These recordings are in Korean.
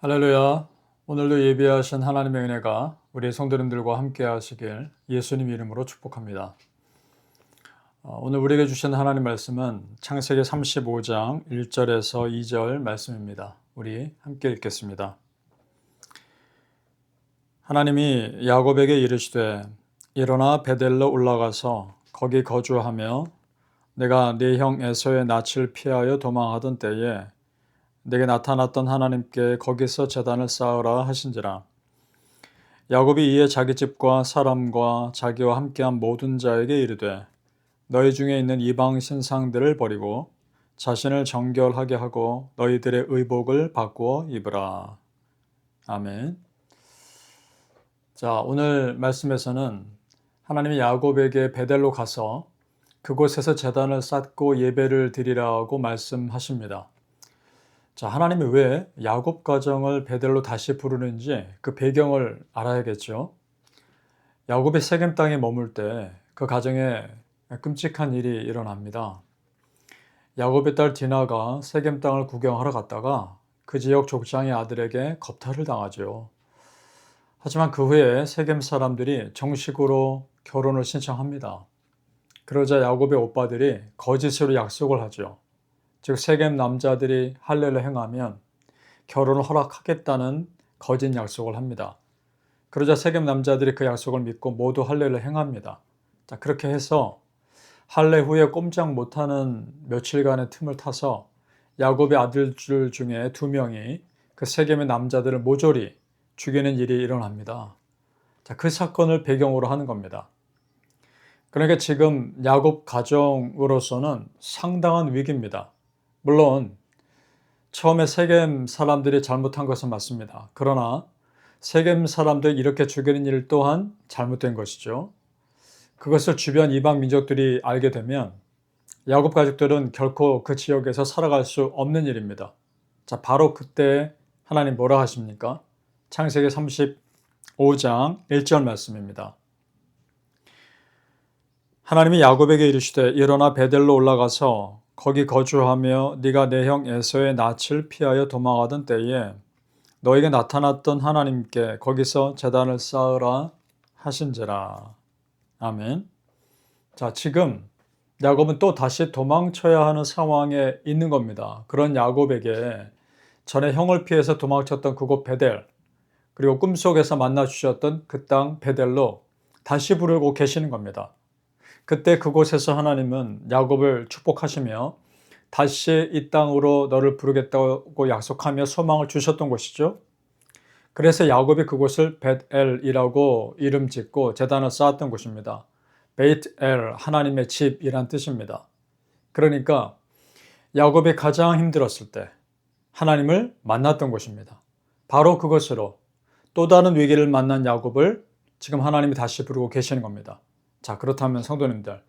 할렐루야. 오늘도 예비하신 하나님의 은혜가 우리 성도님들과 함께 하시길 예수님 이름으로 축복합니다. 오늘 우리에게 주신 하나님 말씀은 창세기 35장 1절에서 2절 말씀입니다. 우리 함께 읽겠습니다. 하나님이 야곱에게 이르시되 일어나 베델로 올라가서 거기 거주하며 내가 네 형 에서의 낯을 피하여 도망하던 때에 내게 나타났던 하나님께 거기서 제단을 쌓으라 하신지라. 야곱이 이에 자기 집과 사람과 자기와 함께한 모든 자에게 이르되 너희 중에 있는 이방 신상들을 버리고 자신을 정결하게 하고 너희들의 의복을 바꾸어 입으라. 아멘. 자, 오늘 말씀에서는 하나님이 야곱에게 베델로 가서 그곳에서 제단을 쌓고 예배를 드리라고 말씀하십니다. 자, 하나님이 왜 야곱 가정을 베델로 다시 부르는지 그 배경을 알아야겠죠. 야곱이 세겜 땅에 머물 때 그 가정에 끔찍한 일이 일어납니다. 야곱의 딸 디나가 세겜 땅을 구경하러 갔다가 그 지역 족장의 아들에게 겁탈을 당하죠. 하지만 그 후에 세겜 사람들이 정식으로 결혼을 신청합니다. 그러자 야곱의 오빠들이 거짓으로 약속을 하죠. 즉 세겜 남자들이 할례를 행하면 결혼을 허락하겠다는 거짓 약속을 합니다. 그러자 세겜 남자들이 그 약속을 믿고 모두 할례를 행합니다. 자, 그렇게 해서 할례 후에 꼼짝 못하는 며칠간의 틈을 타서 야곱의 아들들 중에 2명이 그 세겜의 남자들을 모조리 죽이는 일이 일어납니다. 자, 그 사건을 배경으로 하는 겁니다. 그러니까 지금 야곱 가정으로서는 상당한 위기입니다. 물론 처음에 세겜 사람들이 잘못한 것은 맞습니다. 그러나 세겜 사람들 이렇게 죽이는 일 또한 잘못된 것이죠. 그것을 주변 이방 민족들이 알게 되면 야곱 가족들은 결코 그 지역에서 살아갈 수 없는 일입니다. 자, 바로 그때 하나님 뭐라 하십니까? 창세기 35장 1절 말씀입니다. 하나님이 야곱에게 이르시되 일어나 베델로 올라가서 거기 거주하며 네가 내 형 에서의 낯을 피하여 도망하던 때에 너에게 나타났던 하나님께 거기서 제단을 쌓으라 하신지라. 아멘. 자, 지금 야곱은 또 다시 도망쳐야 하는 상황에 있는 겁니다. 그런 야곱에게 전에 형을 피해서 도망쳤던 그곳 베델, 그리고 꿈속에서 만나 주셨던 그 땅 베델로 다시 부르고 계시는 겁니다. 그때 그곳에서 하나님은 야곱을 축복하시며 다시 이 땅으로 너를 부르겠다고 약속하며 소망을 주셨던 곳이죠. 그래서 야곱이 그곳을 벳엘이라고 이름 짓고 제단을 쌓았던 곳입니다. 베이트엘, 하나님의 집이란 뜻입니다. 그러니까 야곱이 가장 힘들었을 때 하나님을 만났던 곳입니다. 바로 그것으로 또 다른 위기를 만난 야곱을 지금 하나님이 다시 부르고 계시는 겁니다. 자, 그렇다면 성도님들,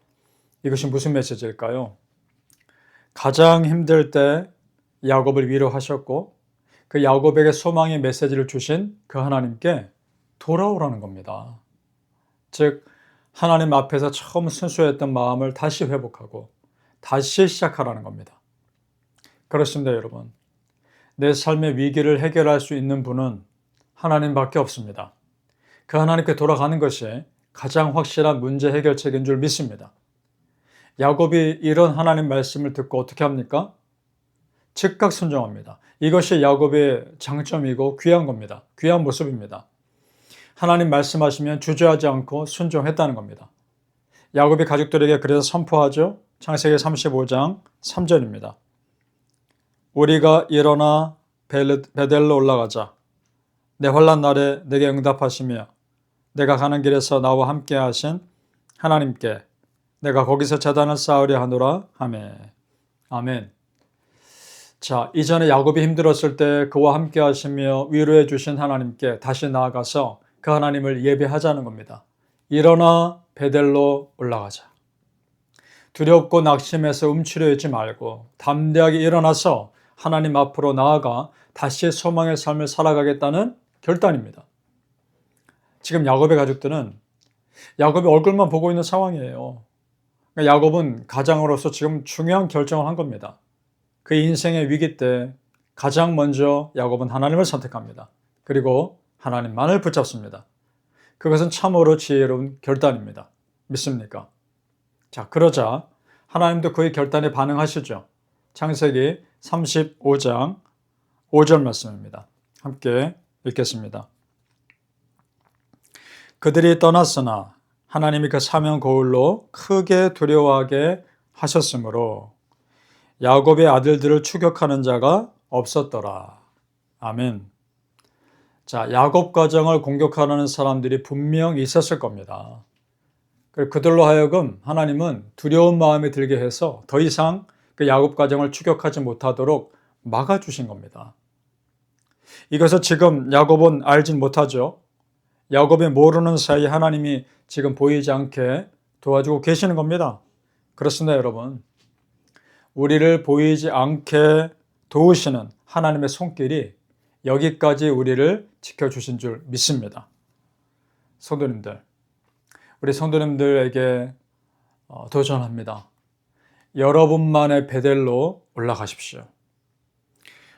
이것이 무슨 메시지일까요? 가장 힘들 때 야곱을 위로하셨고 그 야곱에게 소망의 메시지를 주신 그 하나님께 돌아오라는 겁니다. 즉 하나님 앞에서 처음 순수했던 마음을 다시 회복하고 다시 시작하라는 겁니다. 그렇습니다, 여러분. 내 삶의 위기를 해결할 수 있는 분은 하나님밖에 없습니다. 그 하나님께 돌아가는 것이 가장 확실한 문제 해결책인 줄 믿습니다. 야곱이 이런 하나님 말씀을 듣고 어떻게 합니까? 즉각 순종합니다. 이것이 야곱의 장점이고 귀한 겁니다. 귀한 모습입니다. 하나님 말씀하시면 주저하지 않고 순종했다는 겁니다. 야곱이 가족들에게 그래서 선포하죠. 창세기 35장 3절입니다. 우리가 일어나 베델로 올라가자. 내 환난 날에 내게 응답하시며 내가 가는 길에서 나와 함께 하신 하나님께 내가 거기서 제단을 쌓으려 하노라 하매. 아멘. 자, 이전에 야곱이 힘들었을 때 그와 함께 하시며 위로해 주신 하나님께 다시 나아가서 그 하나님을 예배하자는 겁니다. 일어나 베델로 올라가자. 두렵고 낙심해서 움츠려 있지 말고 담대하게 일어나서 하나님 앞으로 나아가 다시 소망의 삶을 살아가겠다는 결단입니다. 지금 야곱의 가족들은 야곱의 얼굴만 보고 있는 상황이에요. 야곱은 가장으로서 지금 중요한 결정을 한 겁니다. 그 인생의 위기 때 가장 먼저 야곱은 하나님을 선택합니다. 그리고 하나님만을 붙잡습니다. 그것은 참으로 지혜로운 결단입니다. 믿습니까? 자, 그러자 하나님도 그의 결단에 반응하시죠. 창세기 35장 5절 말씀입니다. 함께 읽겠습니다. 그들이 떠났으나 하나님이 그 사명 거울로 크게 두려워하게 하셨으므로 야곱의 아들들을 추격하는 자가 없었더라. 아멘. 자, 야곱 가정을 공격하는 사람들이 분명 있었을 겁니다. 그들로 하여금 하나님은 두려운 마음이 들게 해서 더 이상 그 야곱 가정을 추격하지 못하도록 막아주신 겁니다. 이것을 지금 야곱은 알진 못하죠. 야곱이 모르는 사이에 하나님이 지금 보이지 않게 도와주고 계시는 겁니다. 그렇습니다, 여러분. 우리를 보이지 않게 도우시는 하나님의 손길이 여기까지 우리를 지켜주신 줄 믿습니다. 성도님들, 우리 성도님들에게 도전합니다. 여러분만의 베델로 올라가십시오.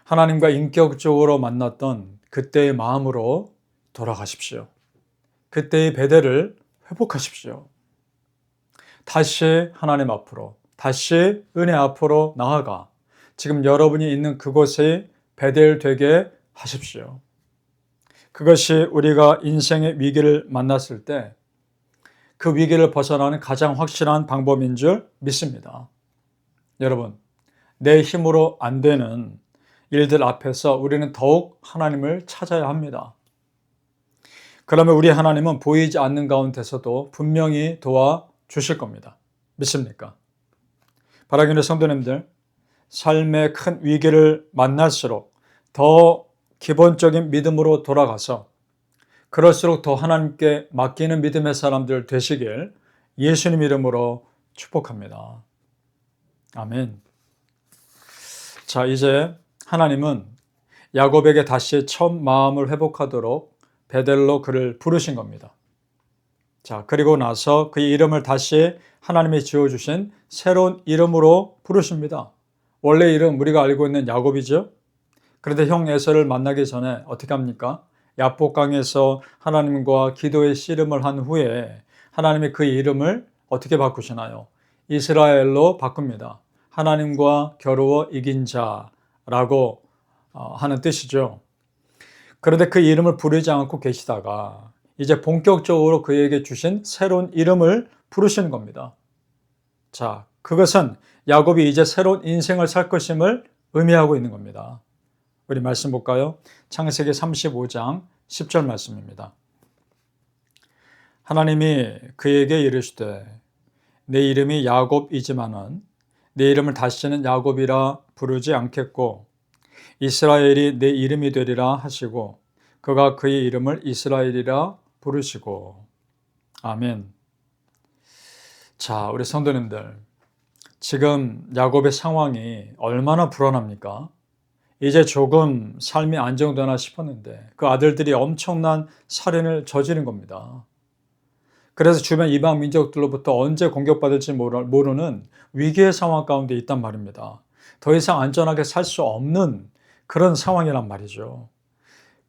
하나님과 인격적으로 만났던 그때의 마음으로 돌아가십시오. 그때의 베델을 회복하십시오. 다시 하나님 앞으로, 다시 은혜 앞으로 나아가 지금 여러분이 있는 그곳에 베델 되게 하십시오. 그것이 우리가 인생의 위기를 만났을 때 그 위기를 벗어나는 가장 확실한 방법인 줄 믿습니다. 여러분, 내 힘으로 안 되는 일들 앞에서 우리는 더욱 하나님을 찾아야 합니다. 그러면 우리 하나님은 보이지 않는 가운데서도 분명히 도와주실 겁니다. 믿습니까? 바라기는 성도님들, 삶의 큰 위기를 만날수록 더 기본적인 믿음으로 돌아가서 그럴수록 더 하나님께 맡기는 믿음의 사람들 되시길 예수님 이름으로 축복합니다. 아멘. 자, 이제 하나님은 야곱에게 다시 처음 마음을 회복하도록 베델로 그를 부르신 겁니다. 자, 그리고 나서 그의 이름을 다시 하나님이 지어주신 새로운 이름으로 부르십니다. 원래 이름 우리가 알고 있는 야곱이죠. 그런데 형 에서를 만나기 전에 어떻게 합니까? 야복강에서 하나님과 기도의 씨름을 한 후에 하나님이 그의 이름을 어떻게 바꾸시나요? 이스라엘로 바꿉니다. 하나님과 겨루어 이긴 자라고 하는 뜻이죠. 그런데 그 이름을 부르지 않고 계시다가 이제 본격적으로 그에게 주신 새로운 이름을 부르시는 겁니다. 자, 그것은 야곱이 이제 새로운 인생을 살 것임을 의미하고 있는 겁니다. 우리 말씀 볼까요? 창세기 35장 10절 말씀입니다. 하나님이 그에게 이르시되 내 이름이 야곱이지만은 내 이름을 다시는 야곱이라 부르지 않겠고 이스라엘이 내 이름이 되리라 하시고 그가 그의 이름을 이스라엘이라 부르시고. 아멘. 자, 우리 성도님들, 지금 야곱의 상황이 얼마나 불안합니까? 이제 조금 삶이 안정되나 싶었는데 그 아들들이 엄청난 살인을 저지른 겁니다. 그래서 주변 이방 민족들로부터 언제 공격받을지 모르는 위기의 상황 가운데 있단 말입니다. 더 이상 안전하게 살 수 없는 그런 상황이란 말이죠.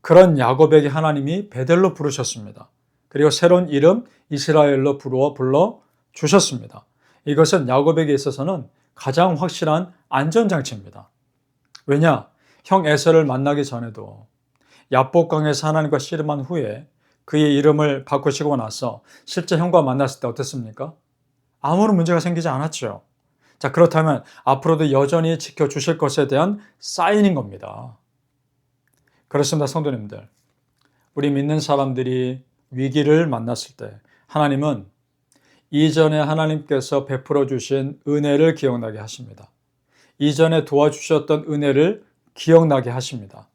그런 야곱에게 하나님이 베델로 부르셨습니다. 그리고 새로운 이름 이스라엘로 불러 주셨습니다. 이것은 야곱에게 있어서는 가장 확실한 안전장치입니다. 왜냐? 형 에서를 만나기 전에도 야복강에서 하나님과 씨름한 후에 그의 이름을 바꾸시고 나서 실제 형과 만났을 때 어땠습니까? 아무런 문제가 생기지 않았죠. 자, 그렇다면 앞으로도 여전히 지켜주실 것에 대한 사인인 겁니다. 그렇습니다, 성도님들. 우리 믿는 사람들이 위기를 만났을 때 하나님은 이전에 하나님께서 베풀어 주신 은혜를 기억나게 하십니다. 이전에 도와주셨던 은혜를 기억나게 하십니다.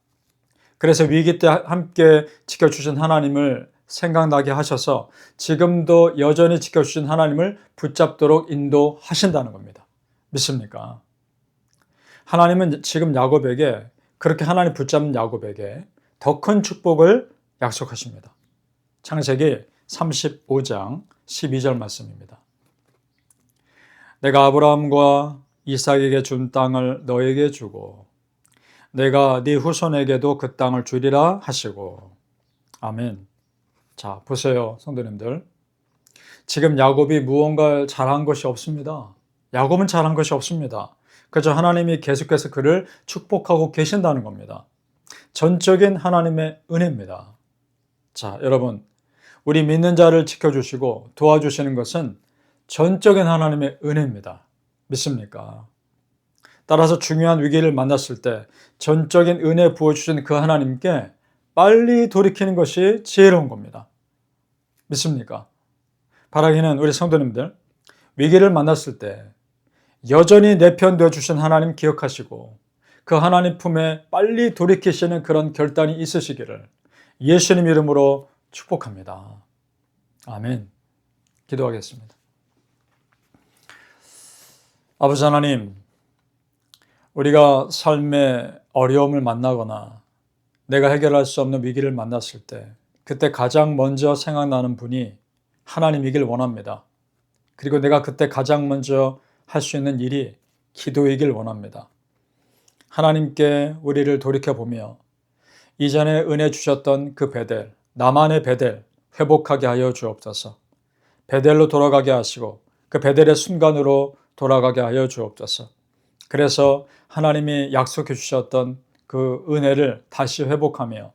그래서 위기 때 함께 지켜주신 하나님을 생각나게 하셔서 지금도 여전히 지켜주신 하나님을 붙잡도록 인도하신다는 겁니다. 믿습니까? 하나님은 지금 야곱에게, 그렇게 하나님 붙잡는 야곱에게 더 큰 축복을 약속하십니다. 창세기 35장 12절 말씀입니다. 내가 아브라함과 이삭에게 준 땅을 너에게 주고 내가 네 후손에게도 그 땅을 주리라 하시고. 아멘. 자, 보세요, 성도님들. 지금 야곱이 무언가 잘한 것이 없습니다. 야곱은 잘한 것이 없습니다. 그저 하나님이 계속해서 그를 축복하고 계신다는 겁니다. 전적인 하나님의 은혜입니다. 자, 여러분, 우리 믿는 자를 지켜주시고 도와주시는 것은 전적인 하나님의 은혜입니다. 믿습니까? 따라서 중요한 위기를 만났을 때 전적인 은혜 부어주신 그 하나님께 빨리 돌이키는 것이 지혜로운 겁니다. 믿습니까? 바라기는 우리 성도님들, 위기를 만났을 때 여전히 내 편 되어주신 하나님 기억하시고 그 하나님 품에 빨리 돌이키시는 그런 결단이 있으시기를 예수님 이름으로 축복합니다. 아멘. 기도하겠습니다. 아버지 하나님, 우리가 삶의 어려움을 만나거나 내가 해결할 수 없는 위기를 만났을 때 그때 가장 먼저 생각나는 분이 하나님이길 원합니다. 그리고 내가 그때 가장 먼저 할 수 있는 일이 기도이길 원합니다. 하나님께 우리를 돌이켜보며 이전에 은혜 주셨던 그 베델, 나만의 베델 회복하게 하여 주옵소서. 베델로 돌아가게 하시고 그 베델의 순간으로 돌아가게 하여 주옵소서. 그래서 하나님이 약속해 주셨던 그 은혜를 다시 회복하며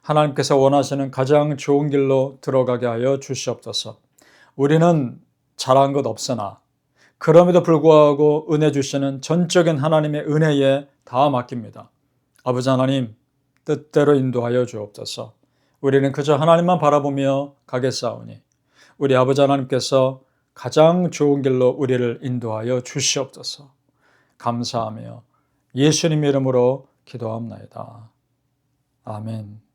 하나님께서 원하시는 가장 좋은 길로 들어가게 하여 주시옵소서. 우리는 잘한 것 없으나 그럼에도 불구하고 은혜 주시는 전적인 하나님의 은혜에 다 맡깁니다. 아버지 하나님, 뜻대로 인도하여 주옵소서. 우리는 그저 하나님만 바라보며 가겠사오니 우리 아버지 하나님께서 가장 좋은 길로 우리를 인도하여 주시옵소서. 감사하며 예수님 이름으로 기도합나이다. 아멘.